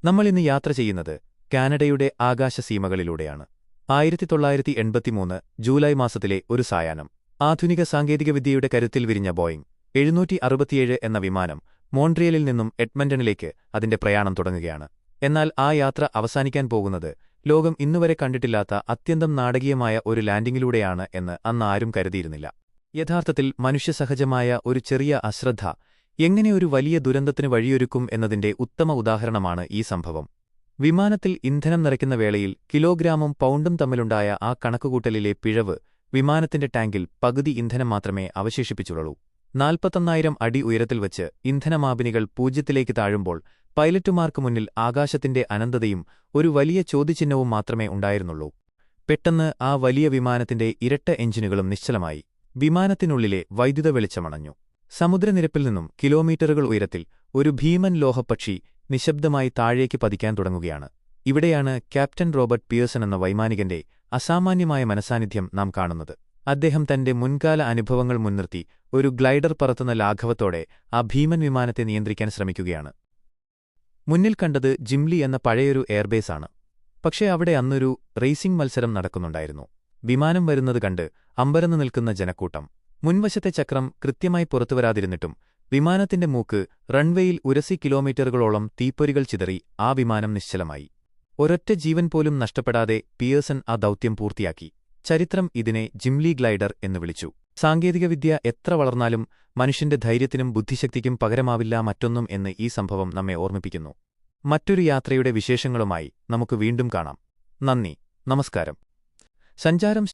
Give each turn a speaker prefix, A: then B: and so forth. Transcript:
A: നമ്മളിന്ന് യാത്ര ചെയ്യുന്നത് കാനഡയുടെ ആകാശസീമകളിലൂടെയാണ്. 1983 ജൂലൈ മാസത്തിലെ ഒരു സായാഹ്നം. ആധുനിക സാങ്കേതികവിദ്യയുടെ കരുത്തിൽ വിരിഞ്ഞ ബോയിംഗ് 767 എന്ന വിമാനം മോൺട്രിയലിൽ നിന്നും എഡ്മണ്ടണിലേക്ക് അതിന്റെ പ്രയാണം തുടങ്ങുകയാണ്. എന്നാൽ ആ യാത്ര അവസാനിക്കാൻ പോകുന്നത് ലോകം ഇന്നുവരെ കണ്ടിട്ടില്ലാത്ത അത്യന്തം നാടകീയമായ ഒരു ലാൻഡിംഗിലൂടെയാണ് എന്ന് അന്ന് ആരും കരുതിയിരുന്നില്ല. യഥാർത്ഥത്തിൽ മനുഷ്യസഹജമായ ഒരു ചെറിയ അശ്രദ്ധ എങ്ങനെ ഒരു വലിയ ദുരന്തത്തിന് വഴിയൊരുക്കും എന്നതിന്റെ ഉത്തമ ഉദാഹരണമാണ് ഈ സംഭവം. വിമാനത്തിൽ ഇന്ധനം നിറയ്ക്കുന്ന വേളയിൽ കിലോഗ്രാമും പൗണ്ടും തമ്മിലുണ്ടായ ആ കണക്കുകൂട്ടലിലെ പിഴവ് വിമാനത്തിന്റെ ടാങ്കിൽ പകുതി ഇന്ധനം മാത്രമേ അവശേഷിപ്പിച്ചുള്ളൂ. 41,000 അടി ഉയരത്തിൽ വച്ച് ഇന്ധനമാപിനികൾ പൂജ്യത്തിലേക്ക് താഴുമ്പോൾ പൈലറ്റുമാർക്ക് മുന്നിൽ ആകാശത്തിന്റെ അനന്തതയും ഒരു വലിയ ചോദ്യചിഹ്നവും മാത്രമേ ഉണ്ടായിരുന്നുള്ളൂ. പെട്ടെന്ന് ആ വലിയ വിമാനത്തിന്റെ ഇരട്ട എഞ്ചിനുകളും നിശ്ചലമായി. വിമാനത്തിനുള്ളിലെ വൈദ്യുത വെളിച്ചമണഞ്ഞു. സമുദ്രനിരപ്പിൽ നിന്നും കിലോമീറ്ററുകൾ ഉയരത്തിൽ ഒരു ഭീമൻ ലോഹപ്പക്ഷി നിശബ്ദമായി താഴേക്ക് പതിക്കാൻ തുടങ്ങുകയാണ്. ഇവിടെയാണ് ക്യാപ്റ്റൻ റോബർട്ട് പിയേഴ്സൺ എന്ന വൈമാനികന്റെ അസാമാന്യമായ മനസാന്നിധ്യം നാം കാണുന്നത്. അദ്ദേഹം തന്റെ മുൻകാല അനുഭവങ്ങൾ മുൻനിർത്തി ഒരു ഗ്ലൈഡർ പറത്തുന്ന ലാഘവത്തോടെ ആ ഭീമൻ വിമാനത്തെ നിയന്ത്രിക്കാൻ ശ്രമിക്കുകയാണ്. മുന്നിൽ കണ്ടത് ജിംലി എന്ന പഴയൊരു എയർബേസാണ്. പക്ഷേ അവിടെ അന്നൊരു റേസിംഗ് മത്സരം നടക്കുന്നുണ്ടായിരുന്നു. വിമാനം വരുന്നത് കണ്ട് അമ്പരന്ന് നിൽക്കുന്ന ജനക്കൂട്ടം. മുൻവശത്തെ ചക്രം കൃത്യമായി പുറത്തുവരാതിരുന്നിട്ടും വിമാനത്തിന്റെ മൂക്ക് റൺവേയിൽ ഉരസി കിലോമീറ്ററുകളോളം തീപ്പൊരികൾ ചിതറി ആ വിമാനം നിശ്ചലമായി. ഒരൊറ്റ ജീവൻ പോലും നഷ്ടപ്പെടാതെ പിയേഴ്സൺ ആ ദൗത്യം പൂർത്തിയാക്കി. ചരിത്രം ഇതിനെ ജിംലി ഗ്ലൈഡർ എന്ന് വിളിച്ചു. സാങ്കേതികവിദ്യ എത്ര വളർന്നാലും മനുഷ്യന്റെ ധൈര്യത്തിനും ബുദ്ധിശക്തിക്കും പകരമാവില്ല മറ്റൊന്നും എന്ന് ഈ സംഭവം നമ്മെ ഓർമ്മിപ്പിക്കുന്നു. മറ്റൊരു യാത്രയുടെ വിശേഷങ്ങളുമായി നമുക്ക് വീണ്ടും കാണാം. നന്ദി, നമസ്കാരം. സഞ്ചാരം